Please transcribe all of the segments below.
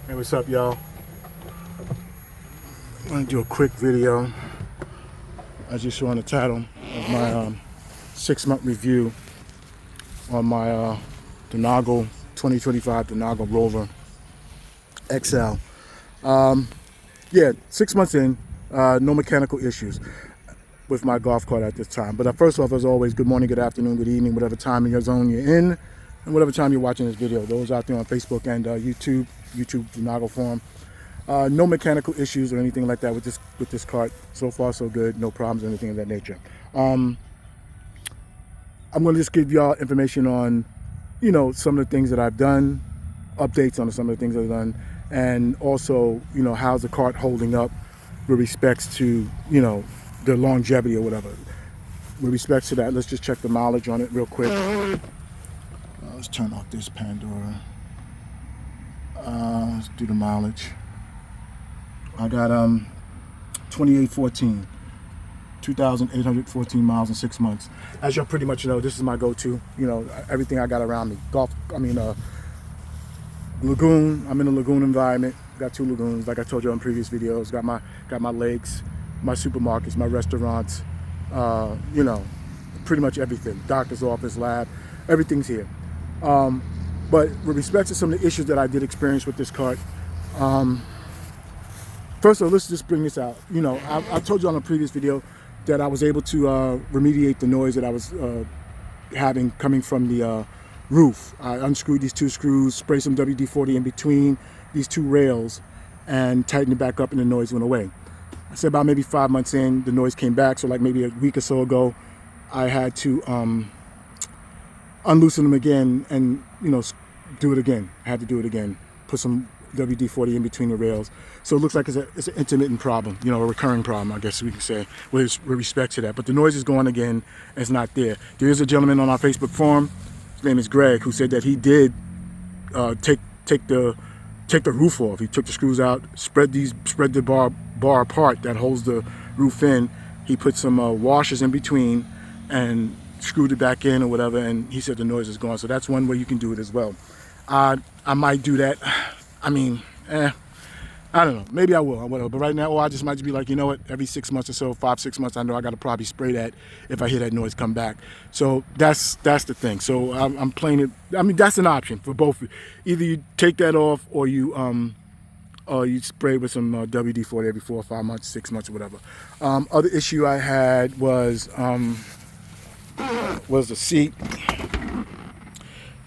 Hey, what's up, y'all? I'm gonna do a quick video, as you saw in the title, of my 6-month review on my Denago 2025 Denago Rover XL. Yeah, 6 months in, no mechanical issues with my golf cart at this time. But first off, as always, good morning, good afternoon, good evening, whatever time in your zone you're in, and whatever time you're watching this video. Those out there on Facebook and YouTube Denago Forum. No mechanical issues or anything like that with this cart. So far, so good. No problems or anything of that nature. I'm going to just give y'all information on, some of the things that I've done, updates on some of the things I've done, and also, how's the cart holding up with respects to, the longevity or whatever. With respects to that, let's just check the mileage on it real quick. Let's turn off this Pandora. Let's do the mileage. I got 2814, 2,814 miles in 6 months. As y'all pretty much know, this is my go-to. Everything I got around me. Lagoon. I'm in a lagoon environment. Got 2 lagoons, like I told you in previous videos. Got my lakes, my supermarkets, my restaurants. Pretty much everything. Doctor's office, lab, everything's here. But with respect to some of the issues that I did experience with this cart, first of all, let's just bring this out. I told you on a previous video that I was able to remediate the noise that I was having coming from the roof. I unscrewed these 2 screws, sprayed some WD-40 in between these 2 rails, and tightened it back up, and the noise went away. I said about maybe 5 months in, the noise came back. So like maybe a week or so ago, I had to unloosen them again and do it again. I had to do it again. Put some WD-40 in between the rails. So it looks like it's an intermittent problem, a recurring problem, I guess we can say, with respect to that. But the noise is gone again, and it's not there. There is a gentleman on our Facebook forum, his name is Greg, who said that he did take the roof off. He took the screws out, spread the bar apart that holds the roof in. He put some washers in between and screwed it back in or whatever, and he said the noise is gone. So that's one way you can do it as well. I might do that. I don't know. Maybe I will or whatever. But right now, I just might be like, you know what? Every 6 months or so, 5-6 months, I know I got to probably spray that if I hear that noise come back. So that's the thing. So I'm playing it. I mean, that's an option for both. Either you take that off, or you spray with some WD-40 every 4 or 5 months, 6 months, or whatever. Other issue I had was the seat.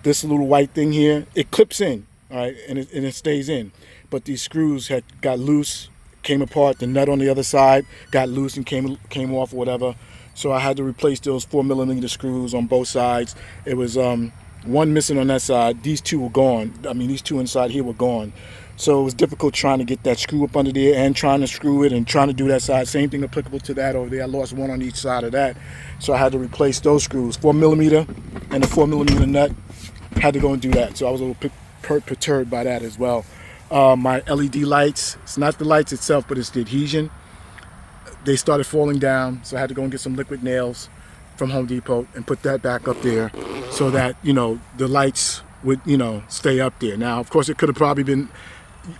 This little white thing here, it clips in, all right, and it stays in. But these screws had got loose, came apart. The nut on the other side got loose and came off or whatever. So I had to replace those 4mm screws on both sides. It was one missing on that side. These 2 were gone. I mean, these 2 inside here were gone. So it was difficult trying to get that screw up under there and trying to screw it and trying to do that side. Same thing applicable to that over there. I lost one on each side of that. So I had to replace those screws, 4mm and a 4mm nut. Had to go and do that. So I was a little perturbed by that as well. My LED lights, it's not the lights itself, but it's the adhesion. They started falling down, so I had to go and get some liquid nails from Home Depot and put that back up there so that, the lights would, stay up there. Now, of course, it could have probably been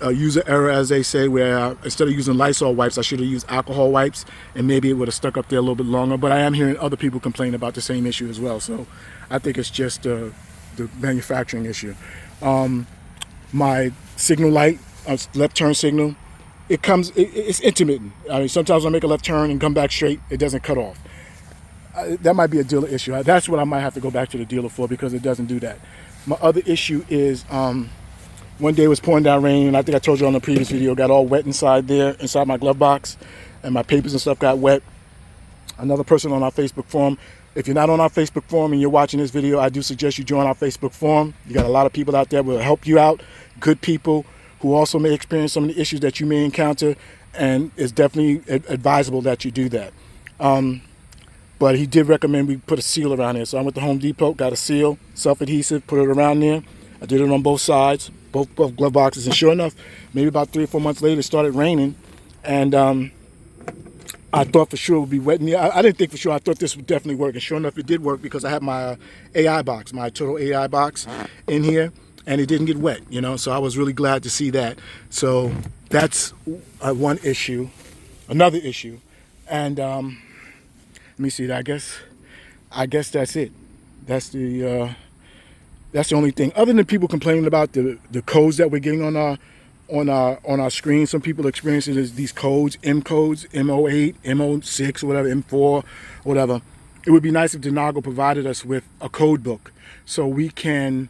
a user error, as they say, where instead of using Lysol wipes, I should have used alcohol wipes, and maybe it would have stuck up there a little bit longer. But I am hearing other people complain about the same issue as well. So I think it's just the manufacturing issue. My signal light, left turn signal, it's intermittent. I mean, sometimes I make a left turn and come back straight, it doesn't cut off. That might be a dealer issue. That's what I might have to go back to the dealer for, because it doesn't do that. My other issue is one day it was pouring down rain, and I think I told you on the previous video, got all wet inside my glove box, and my papers and stuff got wet. Another person on our Facebook forum, if you're not on our Facebook forum and you're watching this video, I do suggest you join our Facebook forum. You got a lot of people out there who will help you out, good people who also may experience some of the issues that you may encounter, and it's definitely advisable that you do that. But he did recommend we put a seal around there. So I went to Home Depot, got a seal, self-adhesive, put it around there. I did it on both sides, both glove boxes, and sure enough, maybe about 3 or 4 months later, it started raining, and I thought for sure it would be wet in here. I didn't think for sure. I thought this would definitely work, and sure enough, it did work, because I have my AI box, my total AI box in here, and it didn't get wet, you know, so I was really glad to see that. So that's one issue. Another issue, and let me see, I guess that's it. That's the only thing, other than people complaining about the codes that we're getting on our screen. Some people are experiencing these codes, M codes, M08, M06, whatever, M4, whatever. It would be nice if Denago provided us with a code book so we can,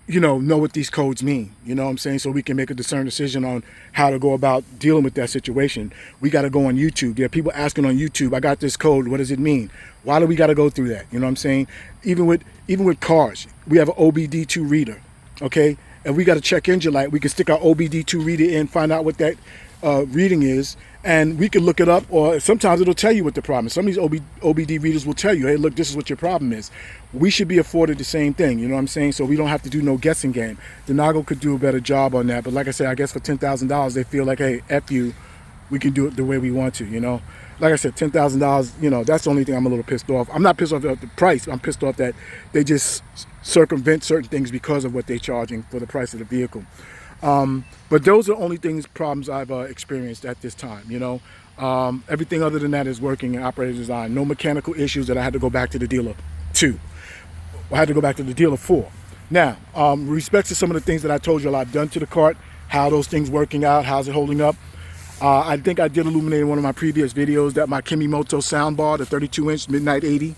you know what these codes mean. You know what I'm saying? So we can make a discernible decision on how to go about dealing with that situation. We got to go on YouTube. There are people asking on YouTube, I got this code, what does it mean? Why do we got to go through that? You know what I'm saying? Even with cars, we have an OBD2 reader, okay? And we got a check engine light. We can stick our OBD2 reader in, find out what that reading is, and we can look it up, or sometimes it'll tell you what the problem is. Some of these OBD readers will tell you, hey, look, this is what your problem is. We should be afforded the same thing, you know what I'm saying? So we don't have to do no guessing game. Denago could do a better job on that, but like I said, I guess for $10,000, they feel like, hey, F you, we can do it the way we want to, you know? Like I said, $10,000, you know, that's the only thing I'm a little pissed off. I'm not pissed off at the price. I'm pissed off that they just circumvent certain things because of what they're charging for the price of the vehicle. But those are the only problems I've experienced at this time, you know. Everything other than that is working and operating design. No mechanical issues that I had to go back to the dealer to. I had to go back to the dealer for. Now, with respect to some of the things that I told you I've done to the cart, how those things working out, how's it holding up. I think I did illuminate in one of my previous videos that my Kimimoto soundbar, the 32-inch Midnight 80,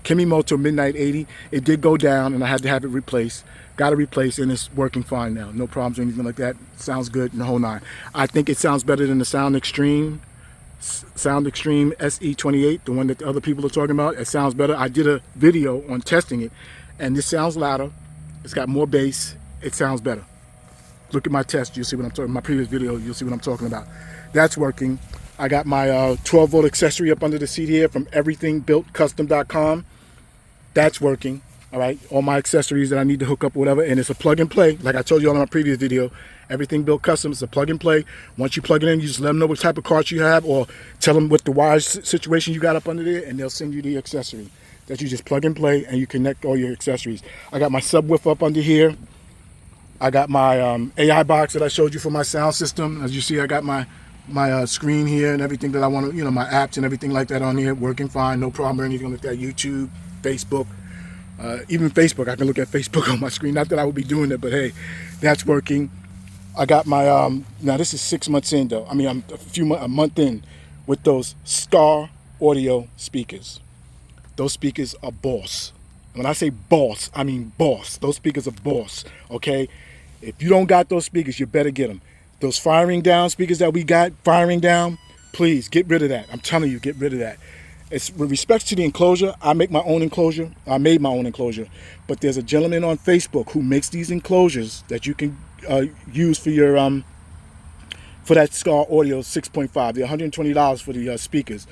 Kimimoto Midnight 80, it did go down and I had to have it replaced. Got it replaced and it's working fine now. No problems or anything like that. Sounds good in the whole nine. I think it sounds better than the Sound Extreme SE28, the one that the other people are talking about. It sounds better. I did a video on testing it and this sounds louder. It's got more bass. It sounds better. Look at my test, you'll see what I'm talking about. My previous video, you'll see what I'm talking about. That's working. I got my 12-volt accessory up under the seat here from everythingbuiltcustom.com. That's working, all right? All my accessories that I need to hook up or whatever, and it's a plug and play. Like I told you all in my previous video, Everything Built Custom is a plug and play. Once you plug it in, you just let them know what type of carts you have or tell them what the wire situation you got up under there, and they'll send you the accessory that you just plug and play, and you connect all your accessories. I got my subwoofer up under here. I got my AI box that I showed you for my sound system. As you see, I got my screen here and everything that I want to, you know, my apps and everything like that on here, working fine, no problem or anything like that. YouTube, Facebook, even Facebook, I can look at Facebook on my screen. Not that I would be doing it, but hey, that's working. I got my, now this is 6 months in though. I mean, I'm a month in with those Star Audio speakers. Those speakers are boss. When I say boss, I mean boss. Those speakers are boss, okay? If you don't got those speakers, you better get them. Those firing down speakers that we got, firing down, please get rid of that. I'm telling you, get rid of that. It's with respect to the enclosure, I make my own enclosure. I made my own enclosure. But there's a gentleman on Facebook who makes these enclosures that you can use for your for that Scar Audio 6.5. They're $120 for the speakers.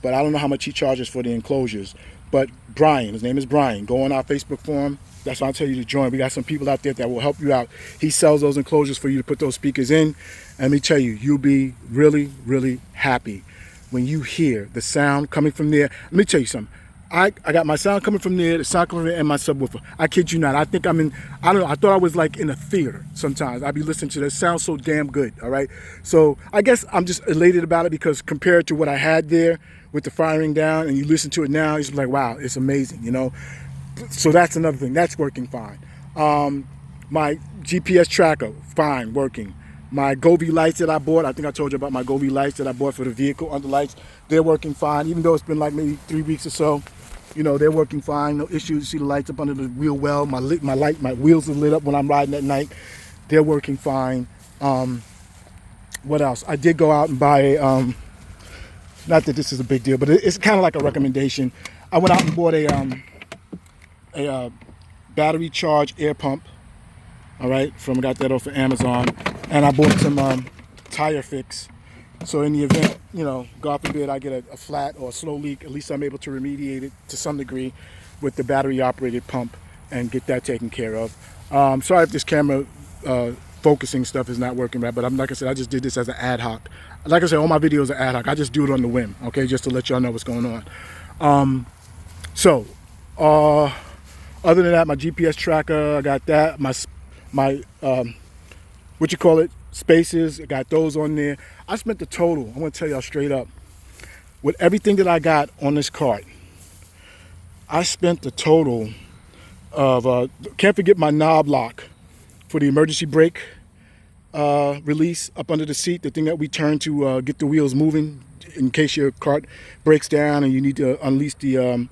But I don't know how much he charges for the enclosures. But Brian, his name is Brian. Go on our Facebook forum. That's why I'll tell you to join. We got some people out there that will help you out. He sells those enclosures for you to put those speakers in. And let me tell you, you'll be really, really happy when you hear the sound coming from there. Let me tell you something. I got my sound coming from there, the sound coming from there, and my subwoofer. I kid you not. I think I'm in, I don't know, I thought I was like in a theater sometimes. I'd be listening to this. It sounds so damn good, all right? So I guess I'm just elated about it because compared to what I had there with the firing down, and you listen to it now, it's like, wow, it's amazing, you know? So that's another thing. That's working fine. My GPS tracker, fine, working. My Govee lights that I bought, I think I told you about my Govee lights that I bought for the vehicle under lights. They're working fine, even though it's been like maybe 3 weeks or so. You know, they're working fine. No issues. You see the lights up under the wheel well. My wheels are lit up when I'm riding at night. They're working fine. What else? I did go out and buy a, not that this is a big deal, but it's kind of like a recommendation. I went out and bought a battery charge air pump. All right, got that off of Amazon, and I bought some tire fix. So in the event, you know, God forbid I get a flat or a slow leak, at least I'm able to remediate it to some degree with the battery operated pump and get that taken care of. Sorry if this camera focusing stuff is not working right, but like I said, I just did this as an ad hoc. Like I said, all my videos are ad hoc. I just do it on the whim, okay, just to let y'all know what's going on. Other than that, my GPS tracker, I got that. My my what you call it, spaces. I got those on there. I spent the total, I'm gonna tell y'all straight up, with everything that I got on this cart, I spent the total of, can't forget my knob lock for the emergency brake release up under the seat, the thing that we turn to get the wheels moving in case your cart breaks down and you need to unleash the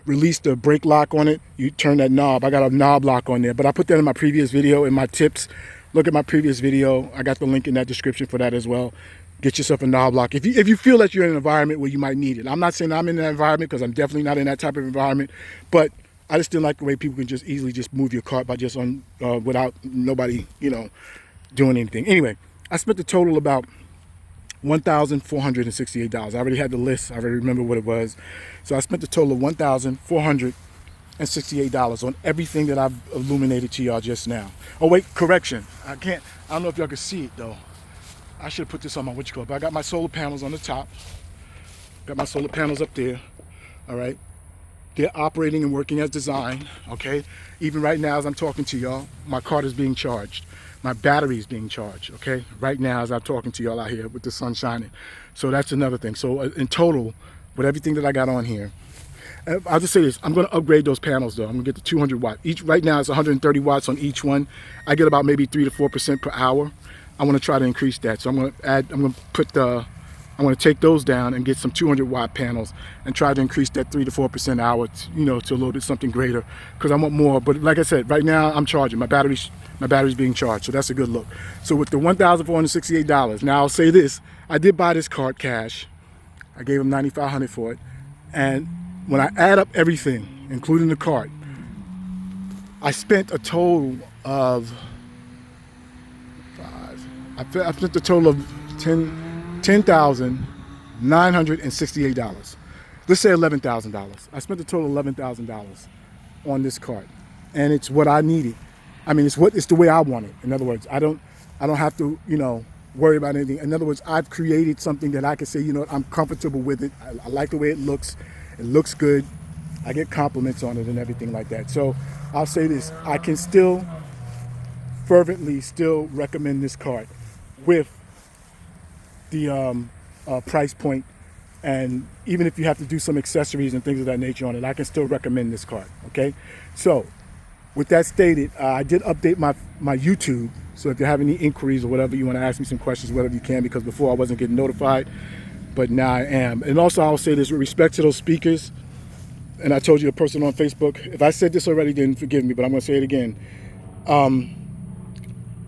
release the brake lock on it. You turn that knob. I got a knob lock on there, but I put that in my previous video in my tips. Look at my previous video. I got the link in that description for that as well. Get yourself a knob lock if you feel that you're in an environment where you might need it. I'm not saying I'm in that environment because I'm definitely not in that type of environment, but I just didn't like the way people can just easily just move your cart by just without nobody, you know, doing anything. Anyway, I spent the total about $1,468. I already had the list. I already remember what it was. So I spent the total of $1,468 on everything that I've illuminated to y'all just now. Oh wait, correction. I don't know if y'all can see it though. I should have put this on my but I got my solar panels on the top. Got my solar panels up there. All right. They're operating and working as designed. Okay. Even right now as I'm talking to y'all, my cart is being charged. My battery is being charged, okay? Right now as I'm talking to y'all out here with the sun shining. So that's another thing. So in total, with everything that I got on here, I'll just say this, I'm gonna upgrade those panels though. I'm gonna get the 200 watt. Right now it's 130 watts on each one. I get about maybe 3 to 4% per hour. I wanna try to increase that. So I'm gonna take those down and get some 200 watt panels and try to increase that 3 to 4% hour, you know, to a little bit something greater, because I want more. But like I said, right now I'm charging. My battery's being charged, so that's a good look. So with the $1,468, now I'll say this, I did buy this cart cash. I gave him $9,500 for it. And when I add up everything, including the cart, I spent a total of I spent a total of $10,968. Let's say $11,000. I spent a total of $11,000 on this cart, and it's what I needed. I mean, it's the way I want it. In other words, I don't have to, you know, worry about anything. In other words, I've created something that I can say, you know, I'm comfortable with it. I like the way it looks. It looks good. I get compliments on it and everything like that. So I'll say this, I can still fervently still recommend this cart with the price point, and even if you have to do some accessories and things of that nature on it, I can still recommend this cart. Okay, so with that stated, I did update my YouTube, so if you have any inquiries or whatever, you want to ask me some questions, whatever you can, because before I wasn't getting notified, but now I am. And also I'll say this with respect to those speakers, and I told you, a person on Facebook, if I said this already, then forgive me, but I'm going to say it again.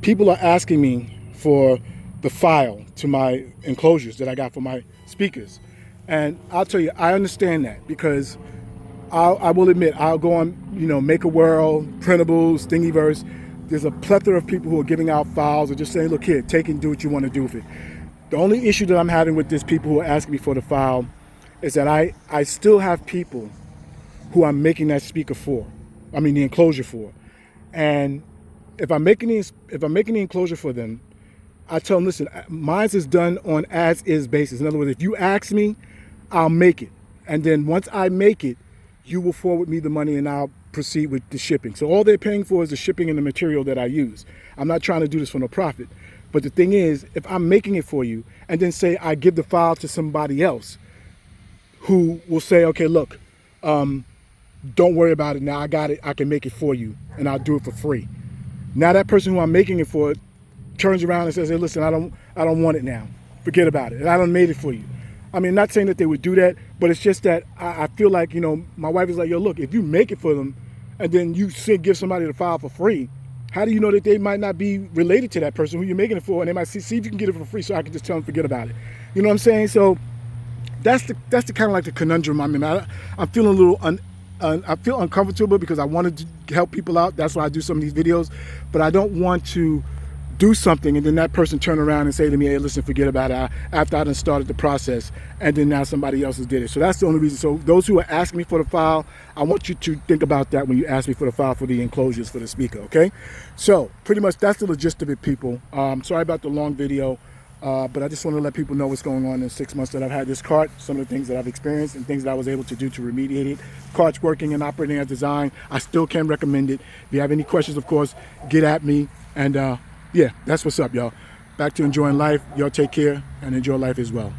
People are asking me for the file to my enclosures that I got for my speakers. And I'll tell you, I understand that, because I will admit, I'll go on, you know, Make a World, Printables, Thingiverse. There's a plethora of people who are giving out files or just saying, look here, take and do what you want to do with it. The only issue that I'm having with this, people who are asking me for the file, is that I still have people who I'm making that speaker for, I mean the enclosure for. And if I'm making the enclosure for them, I tell them, listen, mine is done on as-is basis. In other words, if you ask me, I'll make it. And then once I make it, you will forward me the money and I'll proceed with the shipping. So all they're paying for is the shipping and the material that I use. I'm not trying to do this for no profit. But the thing is, if I'm making it for you and then say I give the file to somebody else who will say, okay, look, don't worry about it. Now I got it. I can make it for you and I'll do it for free. Now that person who I'm making it for turns around and says, hey, listen, I don't want it now. Forget about it. And I done made it for you. I mean, not saying that they would do that, but it's just that I feel like, you know, my wife is like, yo, look, if you make it for them and then you give somebody the file for free, how do you know that they might not be related to that person who you're making it for, and they might see if you can get it for free, so I can just tell them forget about it. You know what I'm saying? So that's the kind of like the conundrum I'm in. I'm feeling a little I feel uncomfortable because I wanted to help people out. That's why I do some of these videos, but I don't want to do something and then that person turn around and say to me, hey, listen, forget about it, after I done started the process, and then now somebody else has did it. So that's the only reason. So those who are asking me for the file, I want you to think about that when you ask me for the file for the enclosures for the speaker, okay? So pretty much that's the gist of it, people. Sorry about the long video. But I just want to let people know what's going on in the 6 months that I've had this cart, some of the things that I've experienced and things that I was able to do to remediate it. Cart's working and operating as designed. I still can recommend it. If you have any questions, of course, get at me. And yeah, that's what's up, y'all. Back to enjoying life. Y'all take care and enjoy life as well.